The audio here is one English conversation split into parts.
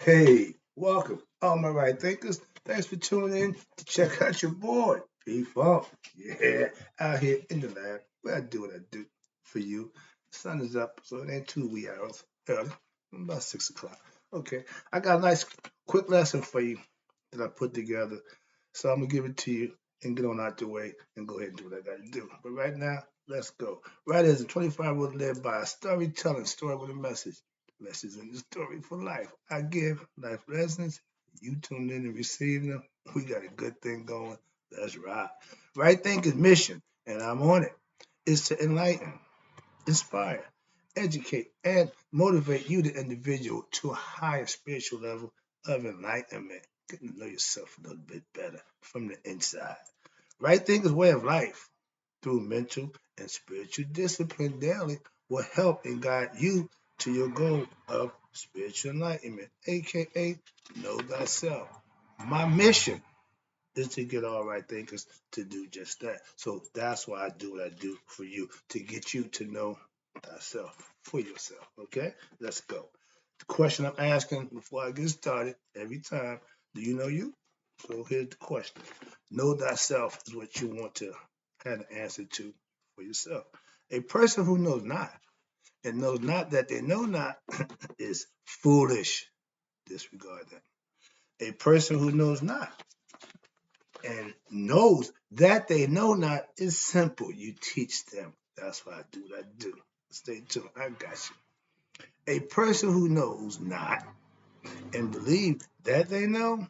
Hey, welcome, all my right thinkers. Thanks for tuning in to check out your boy, P-Funk. Yeah, out here in the lab, where I do what I do for you. The sun is up, so it ain't too wee hours early, about 6 o'clock. Okay, I got a nice quick lesson for you that I put together, so I'm gonna give it to you and get on out the way and go ahead and do what I gotta do. But right now, let's go. Right as a 25-year-old lived by a storytelling story with a message. Message in the story for life. I give life lessons. You tune in and receive them. We got a good thing going. That's right. Right thinking mission, and I'm on it, is to enlighten, inspire, educate, and motivate you, the individual, to a higher spiritual level of enlightenment. Getting to know yourself a little bit better from the inside. Right thinking's way of life through mental and spiritual discipline daily will help and guide you to your goal of spiritual enlightenment, aka know thyself. My mission is to get all right thinkers to do just that. So that's why I do what I do for you, to get you to know thyself for yourself. Okay, let's go. The question I'm asking before I get started every time: do you know you? So here's the question: know thyself is what you want to have an answer to for yourself. A person who knows not and knows not that they know not is foolish. Disregard that. A person who knows not and knows that they know not is simple. You teach them. That's why I do what I do. Stay tuned. I got you. A person who knows not and believe that they know,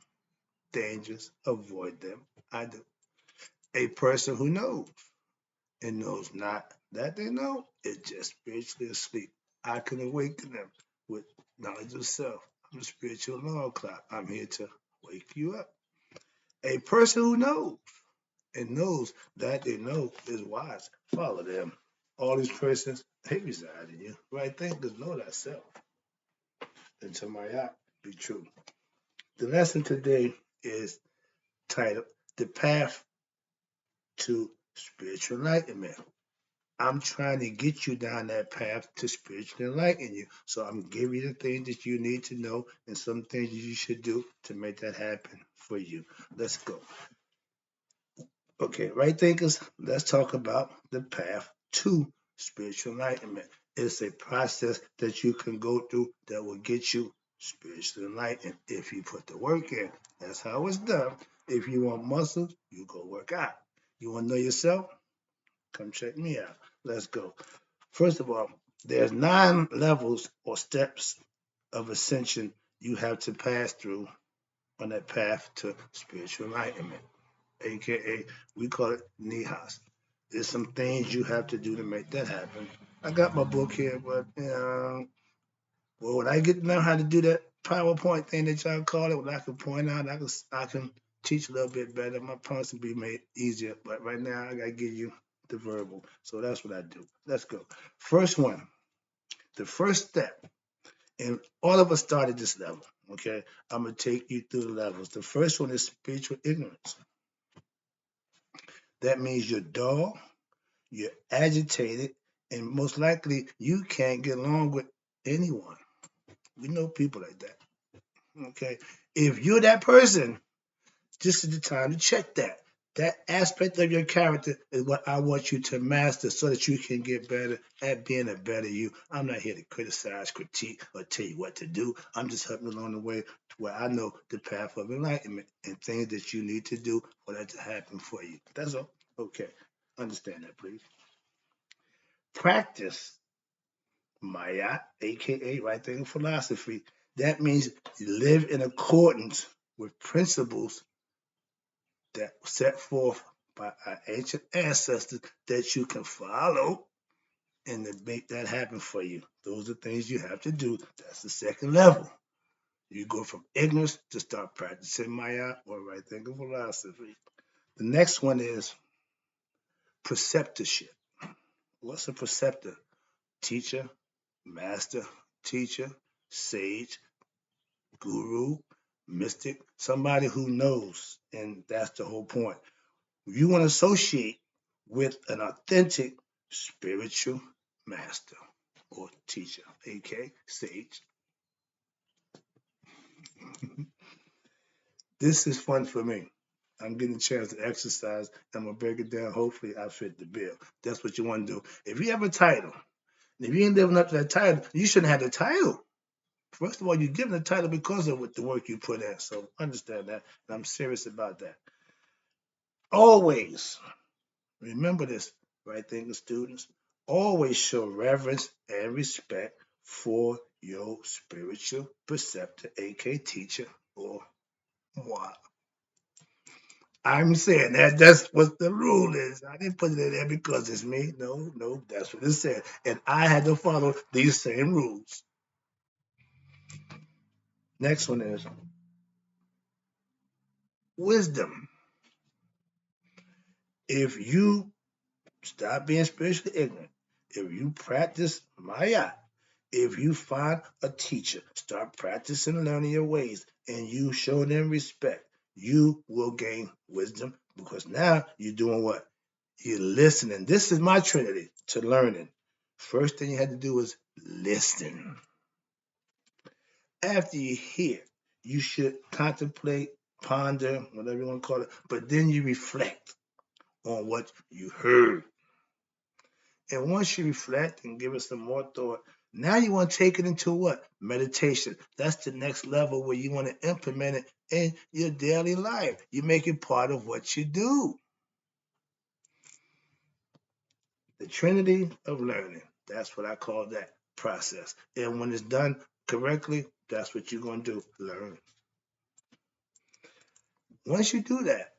dangerous, avoid them. I do. A person who knows and knows not that they know is just spiritually asleep. I can awaken them with knowledge of self. I'm a spiritual alarm clock. I'm here to wake you up. A person who knows and knows that they know is wise. Follow them. All these persons, they reside in you. Right thinkers know that self. Until my eye be true. The lesson today is titled The Path to Spiritual Enlightenment. I'm trying to get you down that path to spiritually enlighten you. So I'm giving you the things that you need to know and some things you should do to make that happen for you. Let's go. Okay, right thinkers, let's talk about the path to spiritual enlightenment. It's a process that you can go through that will get you spiritually enlightened if you put the work in. That's how it's done. If you want muscles, you go work out. You want to know yourself? Come check me out. Let's go. First of all, there's 9 levels or steps of ascension you have to pass through on that path to spiritual enlightenment, aka we call it nihas. There's some things you have to do to make that happen. I got my book here, but well, when I get to know how to do that PowerPoint thing that y'all call it, when I can point out, I can teach a little bit better. My points will be made easier. But right now, I gotta give you the verbal. So that's what I do. Let's go. First one, the first step, and all of us start at this level. Okay, I'm gonna take you through the levels. The first one is spiritual ignorance. That means you're dull, you're agitated, and most likely you can't get along with anyone. We know people like that. Okay. If you're that person, this is the time to check that. That aspect of your character is what I want you to master so that you can get better at being a better you. I'm not here to criticize, critique, or tell you what to do. I'm just helping along the way to where I know the path of enlightenment and things that you need to do for that to happen for you. That's all. Okay. Understand that, please. Practice Maya, aka right thinking philosophy. That means you live in accordance with principles that were set forth by our ancient ancestors that you can follow and to make that happen for you. Those are things you have to do. That's the second level. You go from ignorance to start practicing Maya or right thinking philosophy. The next one is preceptorship. What's a preceptor? Teacher, master, teacher, sage, guru, mystic, somebody who knows. And that's the whole point. You want to associate with an authentic spiritual master or teacher, aka sage. This is fun for me. I'm getting a chance to exercise. I'm gonna break it down. Hopefully, I fit the bill. That's what you want to do. If you have a title, and if you ain't living up to that title, you shouldn't have the title. First of all, you're given the title because of what the work you put in. So understand that, and I'm serious about that. Always remember this, right thinking students. Always show reverence and respect for your spiritual preceptor, aka teacher, or moi. I'm saying that that's what the rule is. I didn't put it in there because it's me. No, no, that's what it said. And I had to follow these same rules. Next one is wisdom. If you stop being spiritually ignorant, if you practice Maya, if you find a teacher, start practicing learning your ways, and you show them respect, you will gain wisdom because now you're doing what? You're listening. This is my trinity to learning. First thing you had to do is listen. After you hear, you should contemplate, ponder, whatever you want to call it, but then you reflect on what you heard. And once you reflect and give it some more thought, now you want to take it into what? Meditation. That's the next level where you want to implement it in your daily life. You make it part of what you do. The trinity of learning. That's what I call that process. And when it's done correctly, that's what you're going to do. Learn. Once you do that,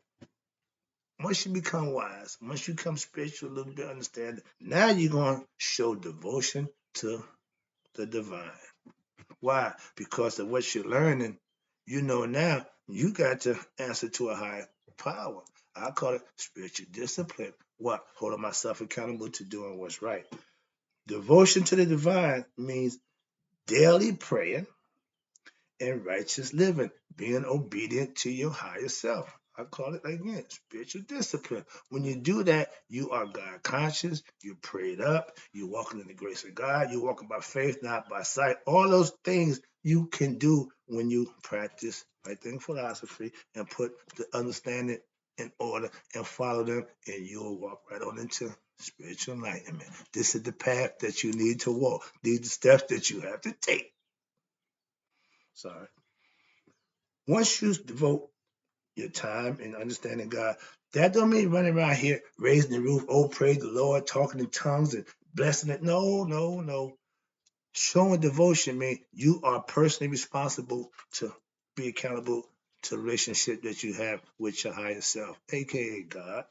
once you become wise, once you become spiritual, a little bit understanding, now you're going to show devotion to the divine. Why? Because of what you're learning, you know now you got to answer to a higher power. I call it spiritual discipline. What? Holding myself accountable to doing what's right. Devotion to the divine means daily prayer and righteous living, being obedient to your higher self. I call it again spiritual discipline. When you do that, you are God conscious, you're prayed up, you're walking in the grace of God, you're walking by faith, not by sight. All those things you can do when you practice right thing philosophy and put the understanding in order and follow them, and you'll walk right on into spiritual enlightenment. This is the path that you need to walk. These are the steps that you have to take. Sorry. Once you devote your time and understanding God, that don't mean running around here raising the roof, oh, praise the Lord, talking in tongues and blessing it. No, no, no. Showing devotion means you are personally responsible to be accountable to the relationship that you have with your higher self, aka God.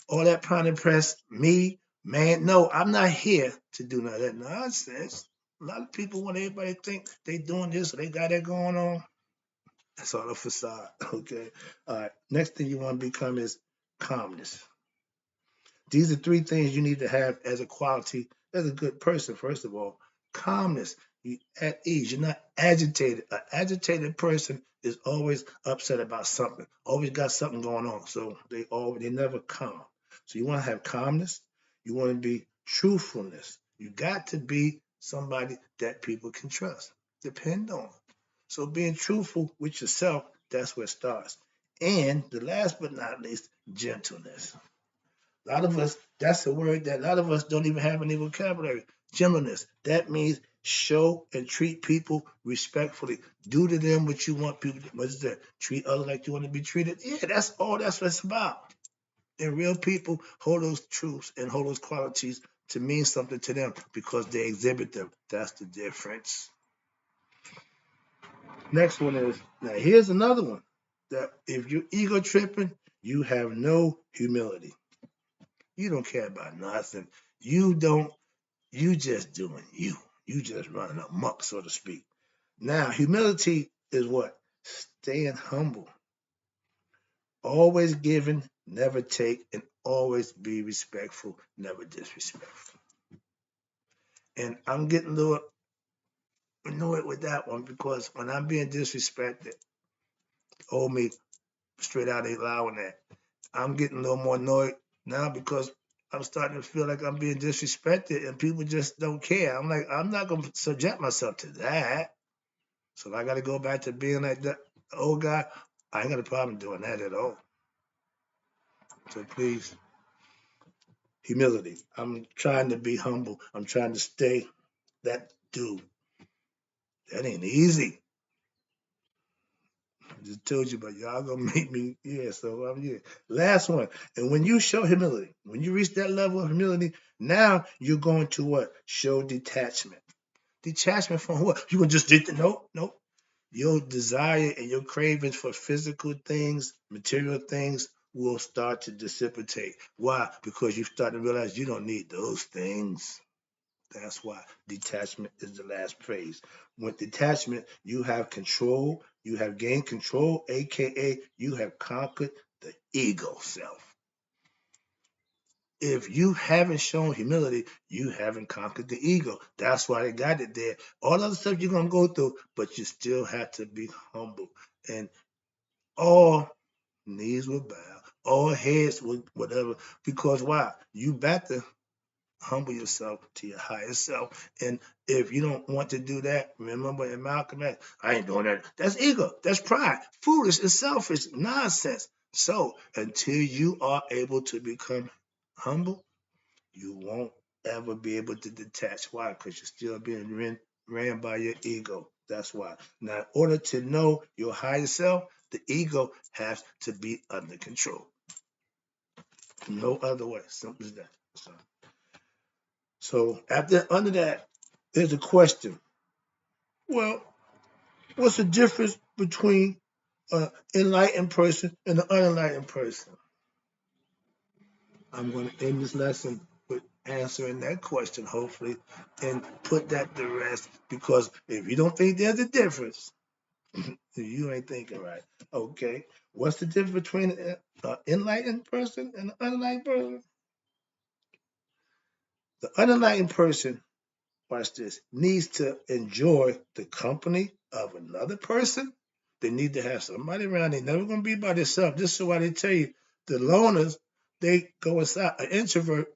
All that pride and press, me, man, no, I'm not here to do none of that nonsense. A lot of people want everybody to think they doing this or they got that going on. That's all a facade. Okay. All right. Next thing you want to become is calmness. These are three things you need to have as a quality as a good person. First of all, calmness. You at ease. You're not agitated. An agitated person is always upset about something. Always got something going on. So they never calm. So you want to have calmness. You want to be truthfulness. You got to be somebody that people can trust, depend on. So being truthful with yourself, that's where it starts. And the last but not least, gentleness. A lot of us, that's a word that a lot of us don't even have any vocabulary. Gentleness. That means show and treat people respectfully. Do to them what you want people to. What is that? Treat others like you want to be treated. Yeah, that's all that's what it's about. And real people hold those truths and hold those qualities to mean something to them because they exhibit them. That's the difference. Next one is now here's another one that if you're ego tripping, you have no humility. You don't care about nothing. You don't, you just doing you. You just running amok, so to speak. Now, humility is what? Staying humble. Always giving, never take, and always be respectful, never disrespectful. And I'm getting a little annoyed with that one because when I'm being disrespected, oh me straight out ain't allowing that. I'm getting a little more annoyed now because I'm starting to feel like I'm being disrespected and people just don't care. I'm like, I'm not going to subject myself to that. So if I got to go back to being like the old guy, I ain't got a problem doing that at all. So please, humility. I'm trying to be humble. I'm trying to stay that dude. That ain't easy. I just told you, but y'all gonna make me, yeah, so I'm here. Last one. And when you show humility, when you reach that level of humility, now you're going to what? Show detachment. Detachment from what? You can just nope, nope. Your desire and your cravings for physical things, material things will start to dissipate. Why? Because you start to realize you don't need those things. That's why detachment is the last phrase. With detachment, you have control, you have gained control, aka you have conquered the ego self. If you haven't shown humility, you haven't conquered the ego. That's why they got it there. All other stuff you're gonna go through, but you still have to be humble. And all knees will bow, all heads will whatever. Because why? You back to humble yourself to your higher self. And if you don't want to do that, remember in Malcolm X, I ain't doing that. That's ego. That's pride. Foolish and selfish nonsense. So until you are able to become humble, you won't ever be able to detach. Why? Because you're still being ran by your ego. That's why. Now, in order to know your higher self, the ego has to be under control. No other way. Simple as that. So after under that, there's a question. Well, what's the difference between an enlightened person and an unenlightened person? I'm going to end this lesson with answering that question, hopefully, and put that to rest. Because if you don't think there's a difference, you ain't thinking right. Okay, what's the difference between an enlightened person and an unenlightened person? The unenlightened person, watch this, needs to enjoy the company of another person. They need to have somebody around. They're never going to be by themselves. This is why they tell you the loners, they go inside. An introvert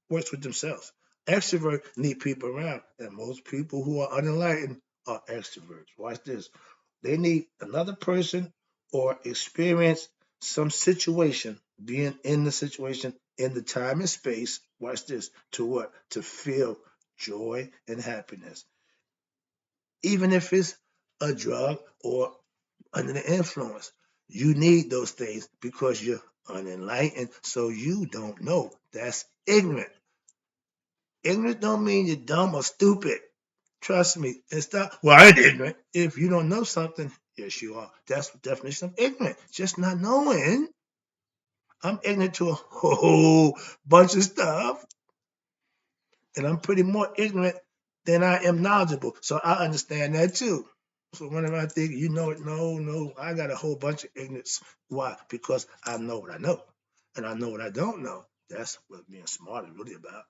works with themselves. Extrovert need people around. And most people who are unenlightened are extroverts. Watch this. They need another person or experience some situation, being in the situation in the time and space. Watch this. To what? To feel joy and happiness. Even if it's a drug or under the influence. You need those things because you're unenlightened, so you don't know. That's ignorant. Ignorant don't mean you're dumb or stupid. Trust me. And stop. Well, I ain't ignorant. If you don't know something, yes, you are. That's the definition of ignorant. Just not knowing. I'm ignorant to a whole bunch of stuff, and I'm pretty more ignorant than I am knowledgeable. So I understand that too. So whenever I think you know it, no, no, I got a whole bunch of ignorance. Why? Because I know what I know, and I know what I don't know. That's what being smart is really about,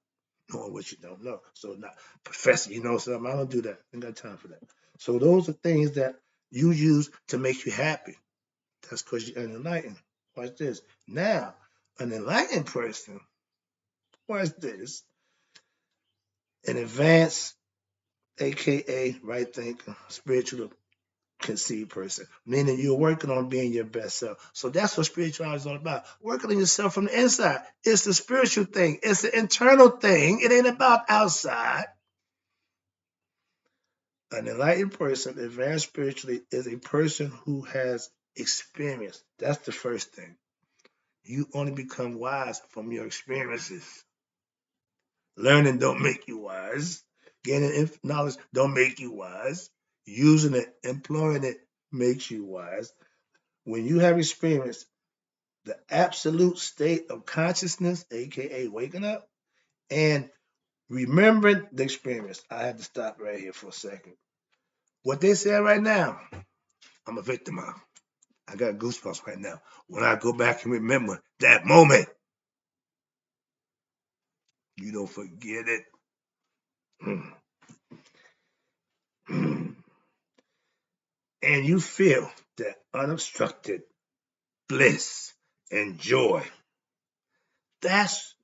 knowing what you don't know. So not professor, you know something. I don't do that. I ain't got time for that. So those are things that you use to make you happy. That's because you're enlightened. Watch this. Now, an enlightened person, watch this, an advanced, aka right thinker, spiritual conceived person, meaning you're working on being your best self. So that's what spirituality is all about. Working on yourself from the inside. It's the spiritual thing. It's the internal thing. It ain't about outside. An enlightened person, advanced spiritually, is a person who has experience. That's the first thing. You only become wise from your experiences. Learning don't make you wise. Gaining knowledge don't make you wise. Using it, employing it makes you wise. When you have experience, the absolute state of consciousness, aka waking up, and remembering the experience. I have to stop right here for a second. What they said right now, I'm a victim of. I got goosebumps right now. When I go back and remember that moment, you don't forget it. And you feel that unobstructed bliss and joy. That's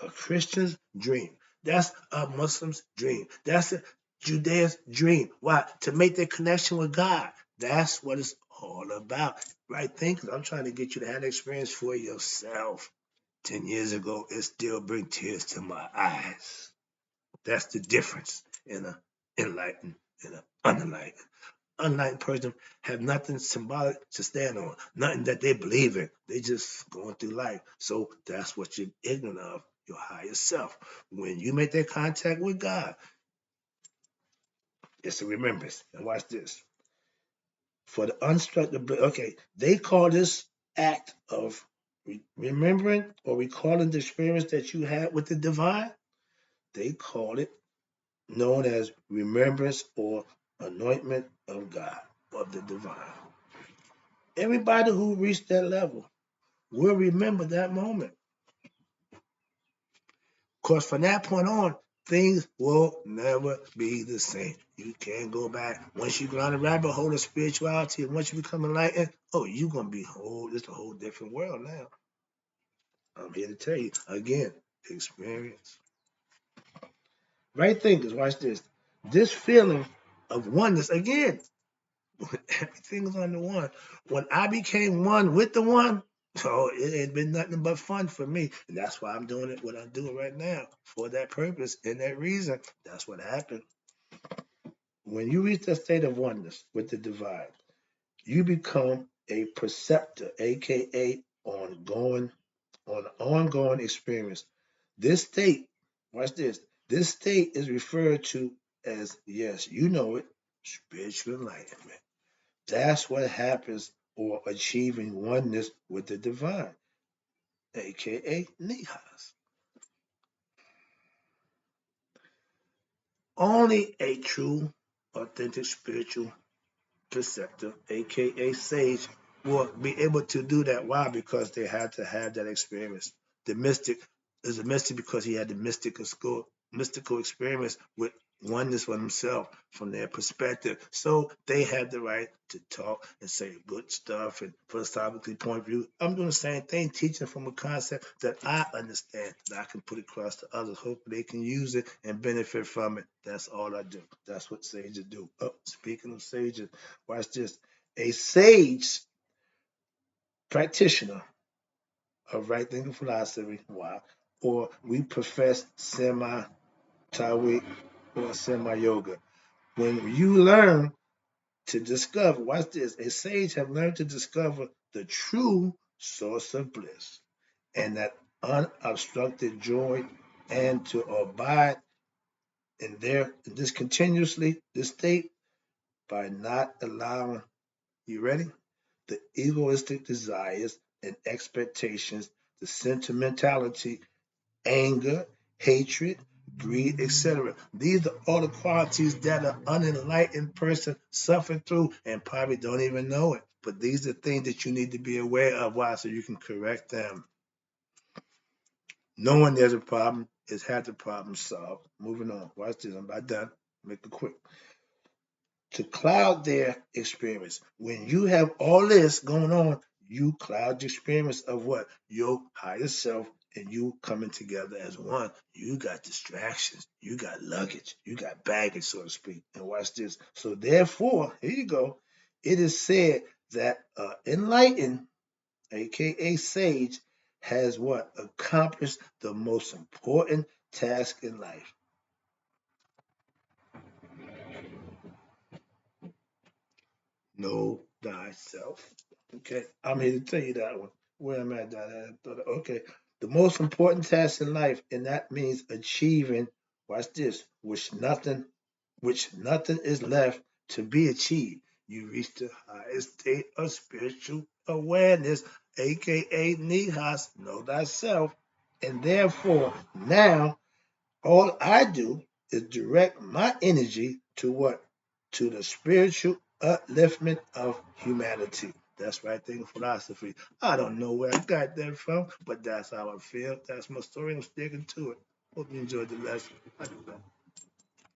a Christian's dream. That's a Muslim's dream. That's it. Judea's dream. Why? To make that connection with God. That's what it's all about. Right thinkers, I'm trying to get you to have that experience for yourself. 10 years ago, it still brings tears to my eyes. That's the difference in an enlightened and an unenlightened. Unenlightened person have nothing symbolic to stand on, nothing that they believe in. They just going through life. So that's what you're ignorant of, your higher self. When you make that contact with God, it's a remembrance. And watch this. For the unstructured, okay, they call this act of remembering or recalling the experience that you had with the divine. They call it known as remembrance or anointment of God, of the divine. Everybody who reached that level will remember that moment. Because from that point on, things will never be the same. You can't go back. Once you go down the rabbit hole of spirituality, and once you become enlightened, oh, you're going to be it's a whole different world now. I'm here to tell you, again, experience. Right thinkers, watch this. This feeling of oneness, again, everything is on the one. When I became one with the one, so it ain't been nothing but fun for me. And that's why I'm doing it, what I'm doing right now, for that purpose and that reason. That's what happened. When you reach that state of oneness with the divine, you become a perceptor, aka ongoing experience. This state, watch this. This state is referred to as, yes, you know it, spiritual enlightenment. That's what happens or achieving oneness with the divine, aka Nihas. Only a true, authentic spiritual preceptor, aka sage, will be able to do that. Why? Because they had to have that experience. The mystic is a mystic because he had the mystical experience with oneness with himself from their perspective. So they had the right to talk and say good stuff and philosophically point of view. I'm doing the same thing, teaching from a concept that I understand, that I can put across to others. Hopefully they can use it and benefit from it. That's all I do. That's what sages do. Oh, speaking of sages, watch this. A sage practitioner of right thinking philosophy, wow, or we profess semi Taoic or semi yoga. When you learn to discover, watch this, a sage have learned to discover the true source of bliss and that unobstructed joy and to abide in this continuously, this state by not allowing, you ready? The egoistic desires and expectations, the sentimentality, anger, hatred, greed, etc. These are all the qualities that an unenlightened person suffers through and probably don't even know it. But these are things that you need to be aware of. Why? So you can correct them. Knowing there's a problem is half the problem solved. Moving on. Watch this. I'm about done. Make it quick. To cloud their experience. When you have all this going on, you cloud the experience of what? Your higher self and you coming together as one. You got distractions, you got luggage, you got baggage, so to speak. And watch this. So therefore, here you go. It is said that enlightened, aka sage, has what? Accomplished the most important task in life. Know thyself. Okay, I'm here to tell you that one. Where am I at? Okay, the most important task in life, and that means achieving. Watch this, which nothing is left to be achieved. You reach the highest state of spiritual awareness, aka Nihas, know thyself, and therefore now all I do is direct my energy to what? To the spiritual upliftment of humanity. That's right thing philosophy. I don't know where I got that from, but that's how I feel. That's my story. I'm sticking to it. Hope you enjoyed the lesson. I do that.